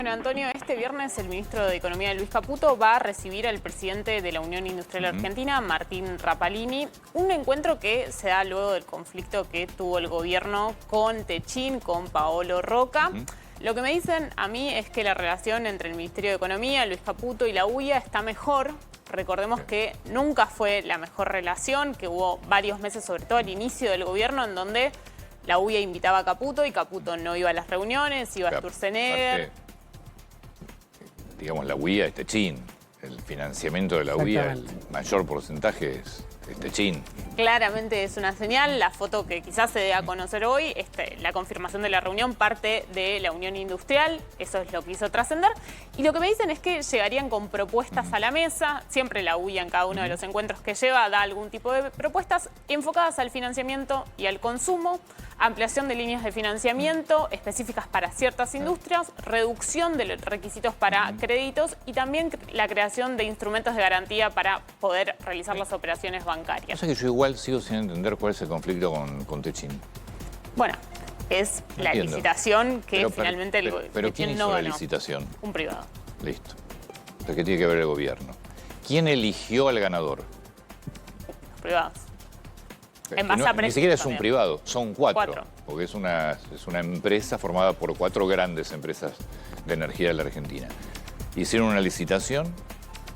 Bueno, Antonio, este viernes el ministro de Economía, Luis Caputo, va a recibir al presidente de la Unión Industrial Argentina, Martín Rapalini, un encuentro que se da luego del conflicto que tuvo el gobierno con Techin, con Paolo Roca. Lo que me dicen a mí es que la relación entre el Ministerio de Economía, Luis Caputo y la UIA está mejor. Recordemos que nunca fue la mejor relación, que hubo varios meses, sobre todo al inicio del gobierno, en donde la UIA invitaba a Caputo y Caputo no iba a las reuniones, iba a Sturzenegger. Digamos, la UIA es Techin. El financiamiento de la UIA, el mayor porcentaje es Techin. Claramente es una señal. La foto que quizás se dé a conocer hoy, la confirmación de la reunión parte de la Unión Industrial. Eso es lo que hizo trascender. Y lo que me dicen es que llegarían con propuestas a la mesa. Siempre la UIA en cada uno de los encuentros que lleva da algún tipo de propuestas enfocadas al financiamiento y al consumo, ampliación de líneas de financiamiento específicas para ciertas industrias, reducción de los requisitos para créditos y también la creación de instrumentos de garantía para poder realizar las operaciones bancarias. O sea que yo igual sigo sin entender cuál es el conflicto con Techin. Bueno, es la licitación que finalmente el gobierno pero ¿quién hizo no la ganó. licitación? Un privado. Listo. Entonces, ¿qué tiene que ver el gobierno? ¿Quién eligió al ganador? Los privados. En base a ni siquiera es un también. privado, son cuatro. Porque es una empresa formada por 4 grandes empresas de energía de la Argentina. Hicieron una licitación,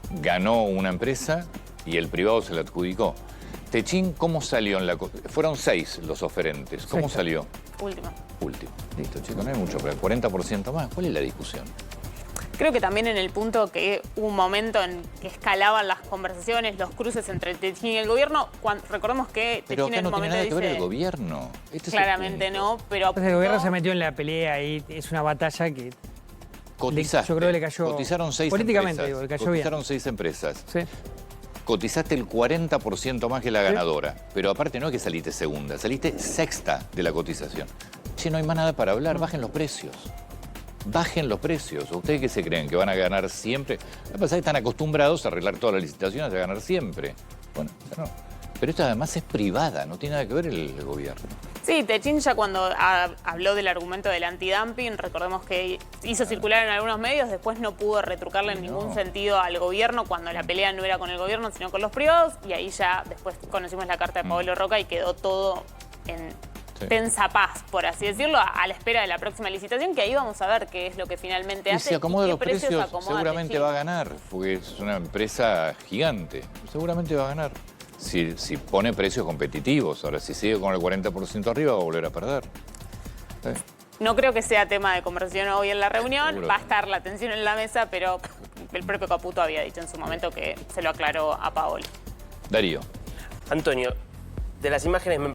ganó una empresa y el privado se la adjudicó. Techin, ¿cómo salió en la...? Fueron 6 los oferentes. ¿Cómo salió? Último. Último. Listo, chicos, no hay mucho, pero el 40% más. ¿Cuál es la discusión? Creo que también en el punto que hubo un momento en que escalaban las conversaciones, los cruces entre Techin y el gobierno, recordemos que Pero Techin acá en no un tiene momento nada que ver dice... el gobierno. Este Claramente es el no, pero Entonces el gobierno se metió en la pelea y es una batalla que cotizaste. yo creo que le cayó Cotizaron 6 políticamente, empresas. digo, le cayó Cotizaron bien. 6 empresas. Sí. Cotizaste el 40% más que la ganadora. Pero aparte no es que saliste segunda, saliste sexta de la cotización. Che, no hay más nada para hablar, bajen los precios. Bajen los precios. ¿Ustedes qué se creen? ¿Que van a ganar siempre? Lo que pasa es que están acostumbrados a arreglar todas las licitaciones, a ganar siempre. Bueno, no. Pero esto además es privada, no tiene nada que ver el gobierno. Sí, Techin ya cuando habló del argumento del antidumping, recordemos que hizo circular en algunos medios, después no pudo retrucarle en ningún sentido al gobierno cuando la pelea no era con el gobierno, sino con los privados, y ahí ya después conocimos la carta de Paolo Roca y quedó todo en tensa paz, por así decirlo, a la espera de la próxima licitación, que ahí vamos a ver qué es lo que finalmente hace. Y si acomoda los precios, acomoda seguramente Techin. va a ganar, porque es una empresa gigante, seguramente va a ganar. Si pone precios competitivos, ahora si sigue con el 40% arriba va a volver a perder. No creo que sea tema de conversación hoy en la reunión, Seguro. va a estar la tensión en la mesa, pero el propio Caputo había dicho en su momento que se lo aclaró a Paolo. Darío. Antonio, de las imágenes me...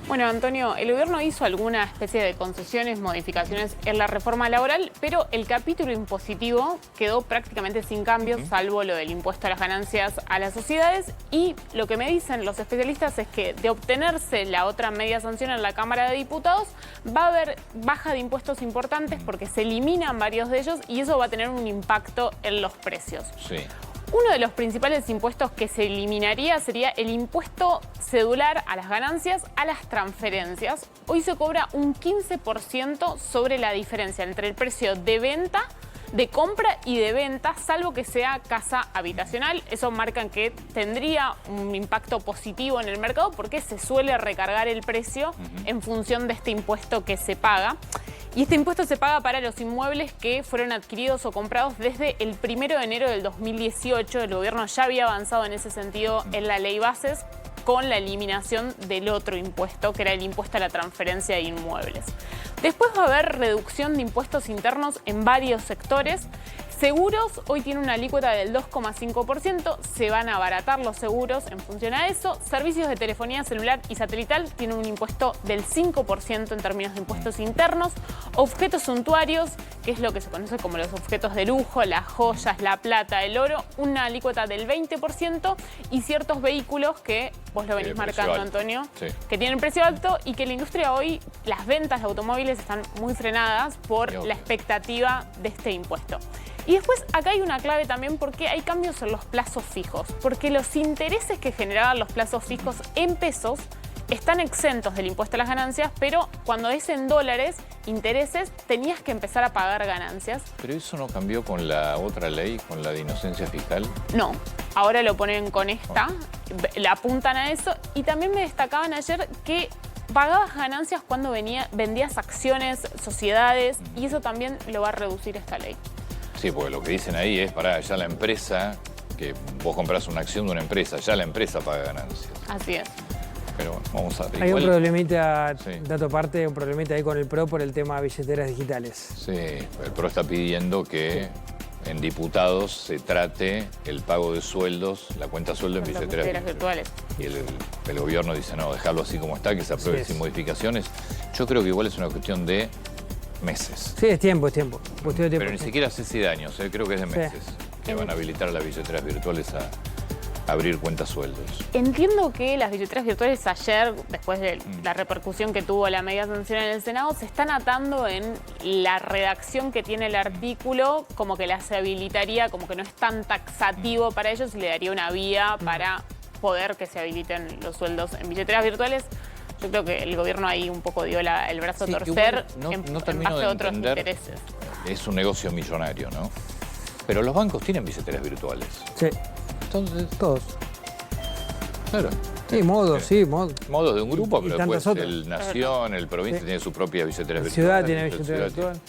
Bueno, Antonio, el gobierno hizo alguna especie de concesiones, modificaciones en la reforma laboral, pero el capítulo impositivo quedó prácticamente sin cambios, salvo lo del impuesto a las ganancias a las sociedades. Y lo que me dicen los especialistas es que de obtenerse la otra media sanción en la Cámara de Diputados, va a haber baja de impuestos importantes porque se eliminan varios de ellos y eso va a tener un impacto en los precios. Sí. Uno de los principales impuestos que se eliminaría sería el impuesto cedular a las ganancias, a las transferencias. Hoy se cobra un 15% sobre la diferencia entre el precio de venta, de compra y de venta, salvo que sea casa habitacional. Eso marca que tendría un impacto positivo en el mercado porque se suele recargar el precio en función de este impuesto que se paga. Y este impuesto se paga para los inmuebles que fueron adquiridos o comprados desde el 1 de enero del 2018. El gobierno ya había avanzado en ese sentido en la ley bases con la eliminación del otro impuesto, que era el impuesto a la transferencia de inmuebles. Después va a haber reducción de impuestos internos en varios sectores. Seguros hoy tiene una alícuota del 2,5%, se van a abaratar los seguros en función a eso. Servicios de telefonía celular y satelital tienen un impuesto del 5% en términos de impuestos internos. Objetos suntuarios, que es lo que se conoce como los objetos de lujo, las joyas, la plata, el oro, una alícuota del 20%. Y ciertos vehículos que vos lo venís marcando, Antonio, que tienen precio alto y que la industria hoy, las ventas de automóviles están muy frenadas por la expectativa de este impuesto. Y después acá hay una clave también porque hay cambios en los plazos fijos, porque los intereses que generaban los plazos fijos en pesos están exentos del impuesto a las ganancias, pero cuando es en dólares, intereses, tenías que empezar a pagar ganancias. Pero eso no cambió con la otra ley, con la de inocencia fiscal. No, ahora lo ponen con esta, le apuntan a eso. Y también me destacaban ayer que pagabas ganancias cuando vendías acciones, sociedades, y eso también lo va a reducir esta ley. Sí, porque lo que dicen ahí es, ya la empresa, que vos compras una acción de una empresa, ya la empresa paga ganancias. Así es. Pero bueno, vamos a ver. Hay un problemita, Sí. dato aparte, un problemita ahí con el PRO por el tema de billeteras digitales. Sí, el PRO está pidiendo que en diputados se trate el pago de sueldos, la cuenta sueldo en Las billeteras virtuales. Y el gobierno dice, no, dejarlo así como está, que se apruebe sin modificaciones. Yo creo que igual es una cuestión de meses. Sí, es tiempo, es tiempo. Cuestión de tiempo. Pero ni siquiera sé si de años, creo que es de meses. Que van a habilitar a las billeteras virtuales a abrir cuentas sueldos. Entiendo que las billeteras virtuales ayer, después de la repercusión que tuvo la medida sancionada en el Senado, se están atando en la redacción que tiene el artículo, como que las habilitaría, como que no es tan taxativo para ellos y le daría una vía para poder que se habiliten los sueldos en billeteras virtuales. Yo creo que el gobierno ahí un poco dio el brazo a torcer en base a otros intereses. Es un negocio millonario, ¿no? Pero los bancos tienen billeteras virtuales. Sí. Entonces, todos. Claro. Sí, modos, sí, modos. Modos de un grupo, Y pero tantas después otras. el Nación, el Provincia tiene su propia billetera La virtual. ciudad tiene billetera virtual.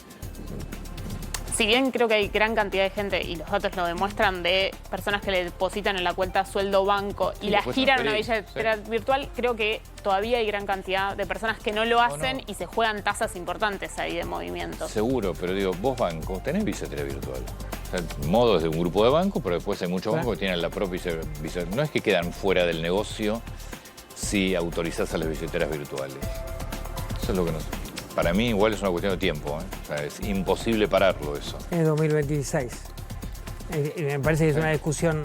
Si bien creo que hay gran cantidad de gente, y los datos lo demuestran, de personas que le depositan en la cuenta sueldo banco y la después giran a una transferir, billetera virtual, creo que todavía hay gran cantidad de personas que no lo hacen y se juegan tasas importantes ahí de movimiento. Seguro, pero digo, vos banco, tenés billetera virtual. O sea, modos de un grupo de bancos, pero después hay muchos bancos que tienen la propia billetera. No es que quedan fuera del negocio si autorizás a las billeteras virtuales. Eso es lo que nos... Para mí igual es una cuestión de tiempo, O sea, es imposible pararlo eso. Es 2026. Me parece que es una discusión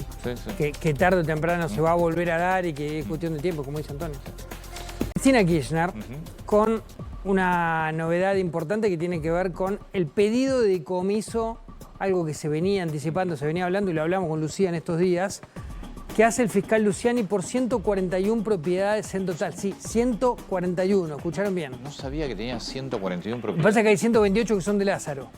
que tarde o temprano se va a volver a dar y que es cuestión de tiempo, como dice Antonio. Cristina Kirchner, con una novedad importante que tiene que ver con el pedido de decomiso, algo que se venía anticipando, se venía hablando y lo hablamos con Lucía en estos días, que hace el fiscal Luciani por 141 propiedades en total. Sí, 141, ¿escucharon bien? No sabía que tenía 141 Me propiedades. pasa que hay 128 que son de Lázaro.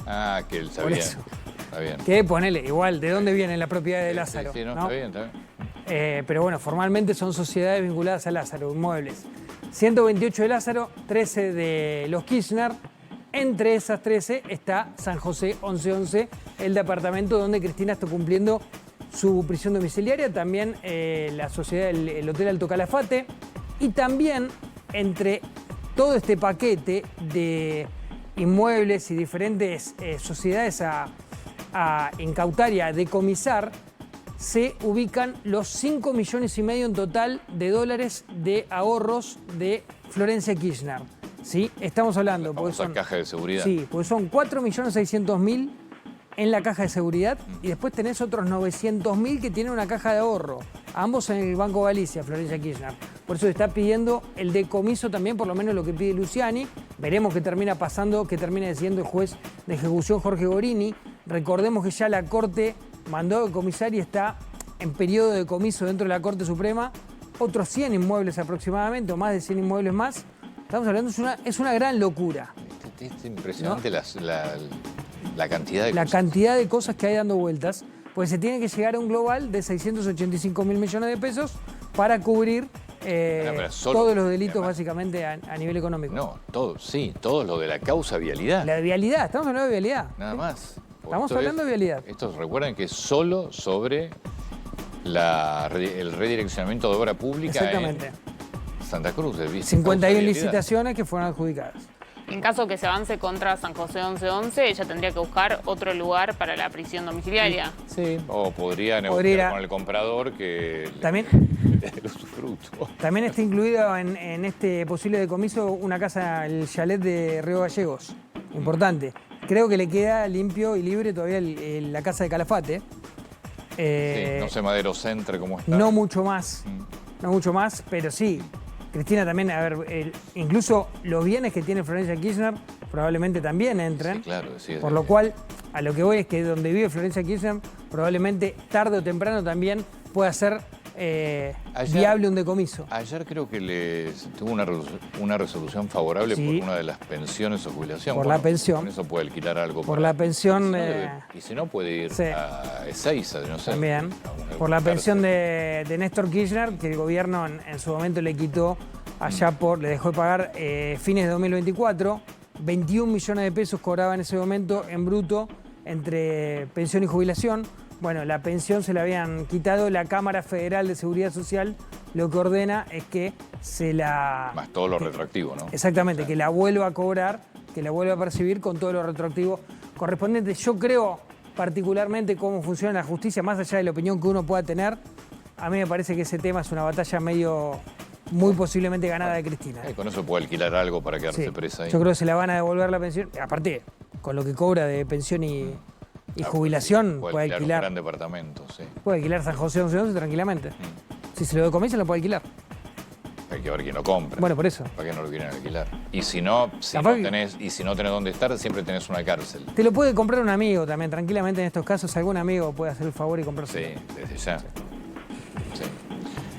Ah, que él Por sabía. eso. Está bien. Que ponele, igual, ¿de dónde viene la propiedad de Lázaro? Sí, no, ¿no? está bien, está bien. Pero bueno, formalmente son sociedades vinculadas a Lázaro, inmuebles. 128 de Lázaro, 13 de los Kirchner. Entre esas 13 está San José 1111, el departamento donde Cristina está cumpliendo su prisión domiciliaria. También la sociedad, el Hotel Alto Calafate. Y también entre todo este paquete de inmuebles y diferentes sociedades a incautar y a decomisar, se ubican los 5,5 millones en total de dólares de ahorros de Florencia Kirchner. ¿Sí? Estamos hablando, porque son, caja de seguridad. Sí, pues son 4.600.000 en la caja de seguridad y después tenés otros 900.000 que tienen una caja de ahorro. Ambos en el Banco Galicia, Florencia Kirchner. Por eso está pidiendo el decomiso también, por lo menos lo que pide Luciani. Veremos qué termina pasando, qué termina decidiendo el juez de ejecución Jorge Gorini. Recordemos que ya la Corte mandó a decomisar y está en periodo de decomiso dentro de la Corte Suprema otros 100 inmuebles aproximadamente, o más de 100 inmuebles más. Estamos hablando, es una gran locura. Es impresionante, ¿no? La cantidad de La cosas. cantidad de cosas que hay dando vueltas, pues se tiene que llegar a un global de 685.000 millones de pesos para cubrir todos los delitos además, básicamente a nivel económico. No, todo lo de la causa vialidad. La vialidad, estamos hablando de vialidad. Nada más. Estamos hablando de vialidad. Esto recuerden que es solo sobre el redireccionamiento de obra pública. Exactamente. En Santa Cruz. 51 licitaciones que fueron adjudicadas. En caso que se avance contra San José 1111, ella tendría que buscar otro lugar para la prisión domiciliaria. Sí. O podría negociar con el comprador que también el usufructo. También está incluido en este posible decomiso una casa, el chalet de Río Gallegos. Importante. Creo que le queda limpio y libre todavía la casa de Calafate. Sí, no sé Madero Centre cómo está. No mucho más. No mucho más, pero sí. Cristina también, a ver, incluso los bienes que tiene Florencia Kirchner probablemente también entren. Sí, claro, sí, por lo cual, a lo que voy es que donde vive Florencia Kirchner, probablemente tarde o temprano también pueda ser viable un decomiso. Ayer creo que tuvo una resolución favorable Sí. por una de las pensiones o jubilación. Por la pensión. Con eso puede alquilar algo. Por la pensión Y si no, puede ir sí. a Ezeiza, no sé. También. Por la pensión de Néstor Kirchner, que el gobierno en su momento le quitó allá le dejó de pagar fines de 2024. 21 millones de pesos cobraba en ese momento en bruto entre pensión y jubilación. Bueno, la pensión se la habían quitado. La Cámara Federal de Seguridad Social lo que ordena es que se la... Más todo lo retroactivo, ¿no? Exactamente, que la vuelva a cobrar, que la vuelva a percibir con todo lo retroactivo correspondiente. Yo creo particularmente cómo funciona la justicia, más allá de la opinión que uno pueda tener. A mí me parece que ese tema es una batalla muy posiblemente ganada de Cristina. Con eso puede alquilar algo para quedarse Sí, presa ahí. yo creo que se la van a devolver la pensión. Aparte, con lo que cobra de pensión y jubilación, puede alquilar un gran departamento, sí. Puede alquilar San José 1111 tranquilamente. Si se lo decomisa, lo puede alquilar. Hay que ver quién lo compra. Bueno, por eso. ¿Para qué no lo quieren alquilar? Y si no tenés dónde estar, siempre tenés una cárcel. Te lo puede comprar un amigo también, tranquilamente en estos casos. Algún amigo puede hacer el favor y comprarse. Sí, desde ya. Sí.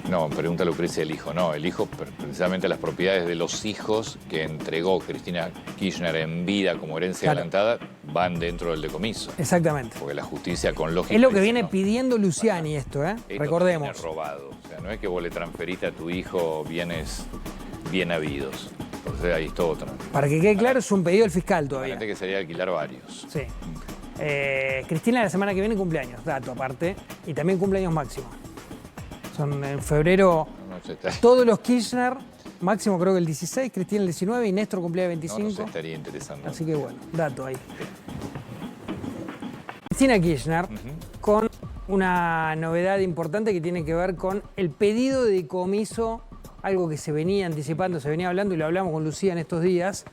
No, pregunta Lucrecia el hijo. No, el hijo, precisamente las propiedades de los hijos que entregó Cristina Kirchner en vida como herencia adelantada van dentro del decomiso. Exactamente. Porque la justicia con lógica... Es lo que viene pidiendo Luciani esto, recordemos. Esto robado. O sea, no es que vos le transferiste a tu hijo bienes bien habidos. Entonces ahí es todo otro. Para que quede claro, es un pedido del fiscal todavía. Imagínate que sería alquilar varios. Sí. Cristina la semana que viene cumpleaños, dato aparte, y también cumpleaños máximo. Son en febrero todos los Kirchner, máximo creo que el 16, Cristina el 19 y Néstor cumplía el 25. No se estaría interesando. Así que bueno, dato ahí. Cristina Kirchner con una novedad importante que tiene que ver con el pedido de decomiso, algo que se venía anticipando, se venía hablando y lo hablamos con Lucía en estos días,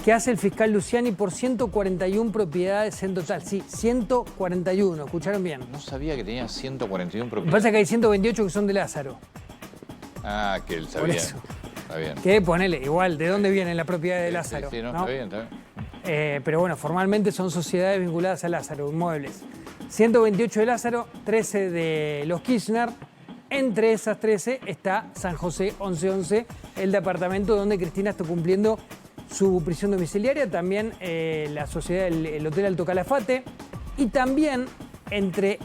que hace el fiscal Luciani por 141 propiedades en total. Sí, 141, ¿escucharon bien? No sabía que tenía 141 Lo que propiedades. pasa es que hay 128 que son de Lázaro. Ah, que él sabía. Por eso. Está bien. Que ponele, igual, ¿de dónde viene la propiedad de Lázaro? Sí, no, ¿no? está bien, está bien. Pero bueno, formalmente son sociedades vinculadas a Lázaro, inmuebles. 128 de Lázaro, 13 de los Kirchner. Entre esas 13 está San José 1111, el departamento donde Cristina está cumpliendo su prisión domiciliaria, también la sociedad, el Hotel Alto Calafate, y también entre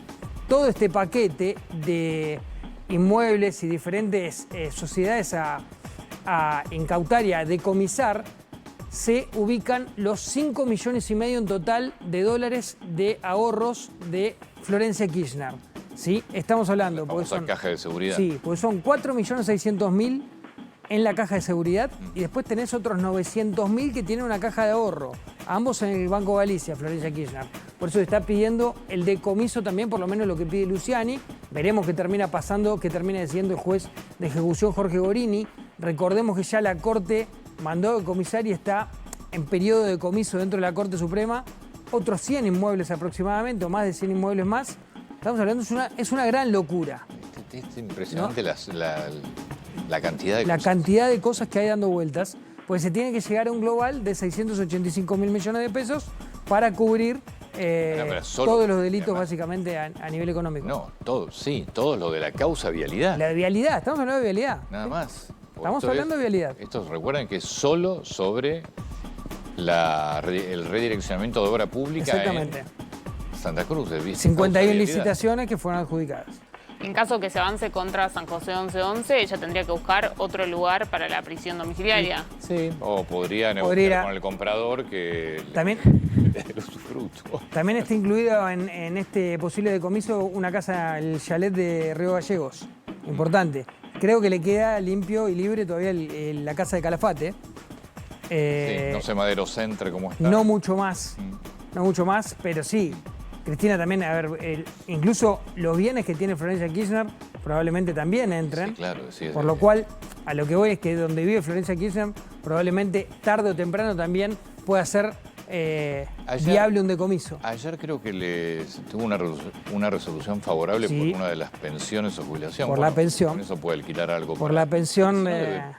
todo este paquete de inmuebles y diferentes sociedades a incautar y a decomisar, se ubican los 5,5 millones en total de dólares de ahorros de Florencia Kirchner. ¿Sí? Estamos hablando, porque son caja de seguridad. Sí, porque son 4.600.000 en la caja de seguridad y después tenés otros 900.000 que tienen una caja de ahorro, ambos en el Banco Galicia, Florencia Kirchner. Por eso está pidiendo el decomiso también, por lo menos lo que pide Luciani. Veremos qué termina pasando, qué termina decidiendo el juez de ejecución Jorge Gorini. Recordemos que ya la Corte mandó a decomisar y está en periodo de decomiso dentro de la Corte Suprema otros 100 inmuebles aproximadamente, o más de 100 inmuebles más. Estamos hablando, es una gran locura. Es impresionante, ¿no? La cantidad de la cosas. cantidad de cosas que hay dando vueltas, pues se tiene que llegar a un global de 685.000 millones de pesos para cubrir todos los delitos básicamente a nivel económico. No, todo lo de la causa vialidad. La vialidad, estamos hablando de vialidad. Nada más. Estamos hablando de vialidad. Esto recuerden que es solo sobre el redireccionamiento de obra pública. Exactamente. En Santa Cruz. 51 licitaciones que fueron adjudicadas. En caso que se avance contra San José 1111, ella tendría que buscar otro lugar para la prisión domiciliaria. Sí. O podría negociar con el comprador que también el usufructo. También está incluido en este posible decomiso una casa, el chalet de Río Gallegos. Importante. Creo que le queda limpio y libre todavía la casa de Calafate. Sí, no sé Madero Centre cómo está. No mucho más. No mucho más, pero sí. Cristina también, a ver, incluso los bienes que tiene Florencia Kirchner probablemente también entren. Sí, claro, sí, por lo cual, a lo que voy es que donde vive Florencia Kirchner, probablemente tarde o temprano también pueda ser viable un decomiso. Ayer creo que tuvo una resolución favorable por una de las pensiones o jubilación. Por la pensión. Con eso puede alquilar algo. Por la pensión.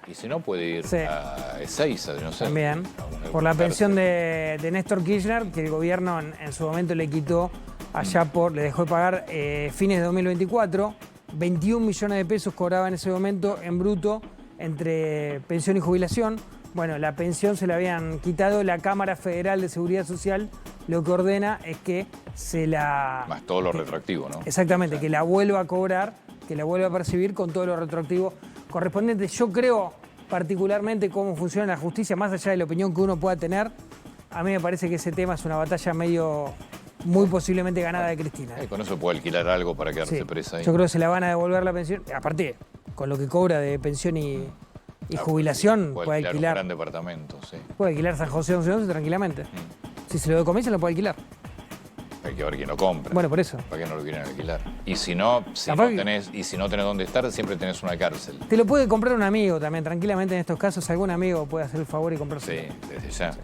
Y si no, puede ir a Ezeiza, no sé. También. Por la pensión de Néstor Kirchner, que el gobierno en su momento le quitó allá le dejó de pagar fines de 2024. 21 millones de pesos cobraba en ese momento en bruto entre pensión y jubilación. Bueno, la pensión se la habían quitado, la Cámara Federal de Seguridad Social lo que ordena es que se la... Más todo lo retroactivo, ¿no? Exactamente, O sea, que la vuelva a cobrar, que la vuelva a percibir con todo lo retroactivo correspondiente. Yo creo particularmente cómo funciona la justicia, más allá de la opinión que uno pueda tener, a mí me parece que ese tema es una batalla muy posiblemente ganada de Cristina. con eso puede alquilar algo para quedarse Sí, presa ahí. yo creo que se la van a devolver la pensión, aparte, con lo que cobra de pensión y jubilación, puede un alquilar. gran departamento, sí. Puede alquilar San José 1111 tranquilamente. Si se lo decomisa, lo puede alquilar. Hay que ver quién lo compra. Bueno, por eso. ¿Para qué no lo quieren alquilar? Y si no tenés dónde estar, siempre tenés una cárcel. Te lo puede comprar un amigo también, tranquilamente en estos casos algún amigo puede hacer el favor y comprarse. Sí, desde ya. Sí.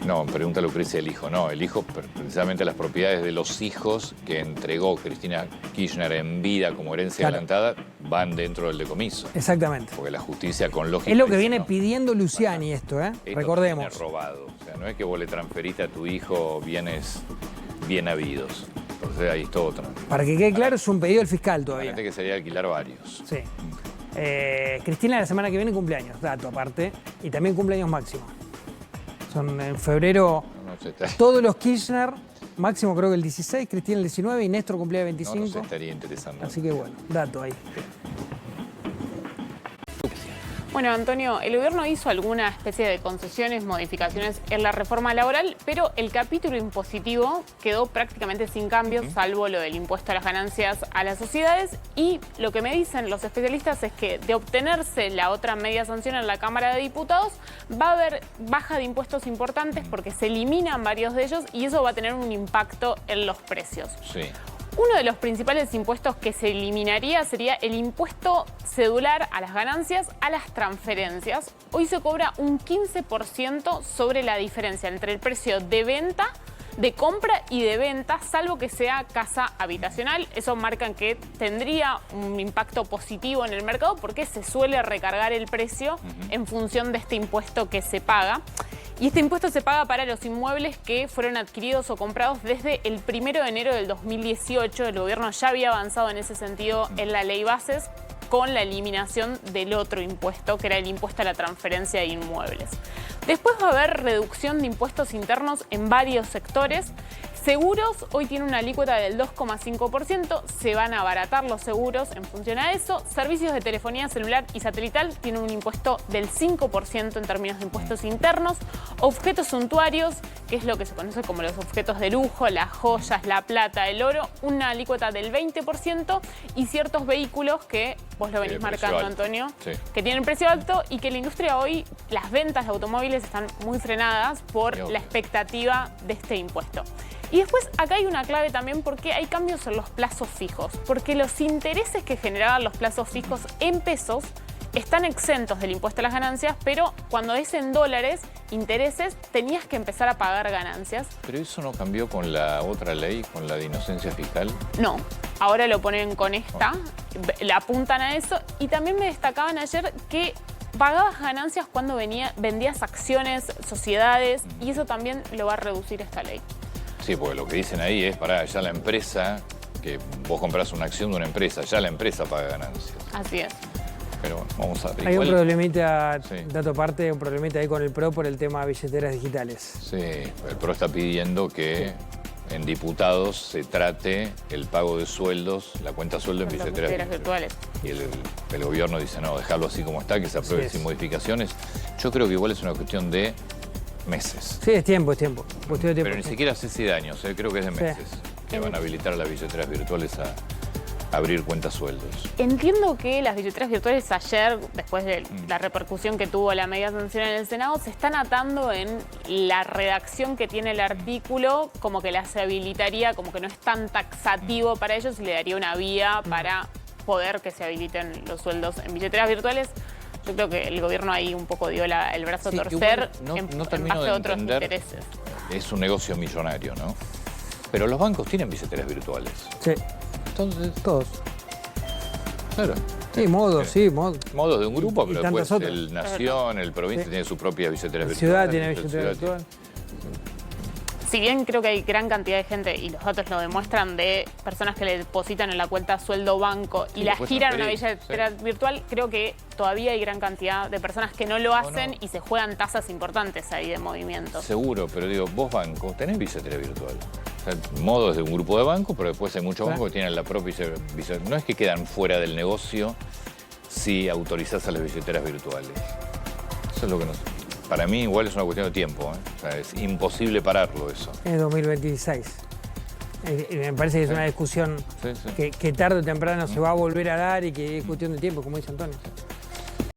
No, pregunta Lucrecia el hijo. No, el hijo, precisamente las propiedades de los hijos que entregó Cristina Kirchner en vida como herencia adelantada van dentro del decomiso. Exactamente. Porque la justicia con lógica... Es lo que dice, viene no, pidiendo Luciani esto, ¿eh? esto Recordemos. viene robado. O sea, no es que vos le transferiste a tu hijo bienes bien habidos. Entonces ahí es todo otro. Para que quede claro, es un pedido del fiscal todavía. Gente que sería alquilar varios. Sí. Cristina la semana que viene cumpleaños, dato aparte, y también cumpleaños Máximo. Son en febrero No se está- todos los Kirchner, Máximo creo que el 16, Cristina el 19 y Néstor cumplía el no 25. nos estaría interesando. Así que bueno, dato ahí. Bueno, Antonio, el gobierno hizo alguna especie de concesiones, modificaciones en la reforma laboral, pero el capítulo impositivo quedó prácticamente sin cambios, salvo lo del impuesto a las ganancias a las sociedades. Y lo que me dicen los especialistas es que de obtenerse la otra media sanción en la Cámara de Diputados, va a haber baja de impuestos importantes porque se eliminan varios de ellos y eso va a tener un impacto en los precios. Sí. Uno de los principales impuestos que se eliminaría sería el impuesto cedular a las ganancias, a las transferencias. Hoy se cobra un 15% sobre la diferencia entre el precio de venta, de compra y de venta, salvo que sea casa habitacional. Eso marca que tendría un impacto positivo en el mercado porque se suele recargar el precio en función de este impuesto que se paga. Y este impuesto se paga para los inmuebles que fueron adquiridos o comprados desde el 1 de enero del 2018. El gobierno ya había avanzado en ese sentido en la ley bases con la eliminación del otro impuesto, que era el impuesto a la transferencia de inmuebles. Después va a haber reducción de impuestos internos en varios sectores. Seguros hoy tiene una alícuota del 2,5%, se van a abaratar los seguros en función a eso. Servicios de telefonía celular y satelital tienen un impuesto del 5% en términos de impuestos internos. Objetos suntuarios, que es lo que se conoce como los objetos de lujo, las joyas, la plata, el oro, una alícuota del 20%. Y ciertos vehículos que vos lo venís marcando, Antonio, sí, que tienen precio alto y que la industria hoy, las ventas de automóviles están muy frenadas por la expectativa de este impuesto. Y después acá hay una clave también porque hay cambios en los plazos fijos, porque los intereses que generaban los plazos fijos en pesos están exentos del impuesto a las ganancias, pero cuando es en dólares, intereses, tenías que empezar a pagar ganancias. ¿Pero eso no cambió con la otra ley, con la de inocencia fiscal? No, ahora lo ponen con esta, le apuntan a eso. Y también me destacaban ayer que pagabas ganancias cuando vendías acciones, sociedades, y eso también lo va a reducir esta ley. Sí, porque lo que dicen ahí es, ya la empresa, que vos compras una acción de una empresa, ya la empresa paga ganancias. Así es. Pero bueno, vamos a ver. Hay un problemita, Sí. dato aparte, un problemita ahí con el PRO por el tema de billeteras digitales. Sí, el PRO está pidiendo que en diputados se trate el pago de sueldos, la cuenta sueldo en Las billeteras virtuales. Y el gobierno dice, no, dejarlo así como está, que se apruebe sin modificaciones. Yo creo que igual es una cuestión de meses. Sí, es tiempo, cuestión de tiempo. Pero ni siquiera sé si de años, creo que es de meses. Que van a habilitar a las billeteras virtuales a abrir cuentas sueldos. Entiendo que las billeteras virtuales ayer, después de la repercusión que tuvo la medida sanción en el Senado, se están atando en la redacción que tiene el artículo, como que las habilitaría, como que no es tan taxativo para ellos y le daría una vía para poder que se habiliten los sueldos en billeteras virtuales. Yo creo que el gobierno ahí un poco dio el brazo a torcer en base a otros intereses. Es un negocio millonario, ¿no? Pero los bancos tienen billeteras virtuales. Sí. Entonces, todos. Claro. Sí, modos, sí, modos. Modos de un grupo, pero tantas después otras. el Nación, el provincia tiene su propia billetera La virtual. ciudad tiene billetera virtual. si bien creo que hay gran cantidad de gente, y los datos lo demuestran, de personas que le depositan en la cuenta sueldo banco y Sí, la después giran a una transferir, billetera virtual, creo que todavía hay gran cantidad de personas que no lo hacen y se juegan tasas importantes ahí de movimiento. Seguro, pero digo, vos banco, tenés billetera virtual. O sea, modos de un grupo de banco, pero después hay muchos bancos que tienen la propia billetera. No es que quedan fuera del negocio si autorizás a las billeteras virtuales. Eso es lo que nos... Para mí igual es una cuestión de tiempo, ¿eh? O sea, es imposible pararlo eso. Es 2026. Me parece que es una discusión Sí, sí. que tarde o temprano se va a volver a dar y que es cuestión de tiempo, como dice Antonio.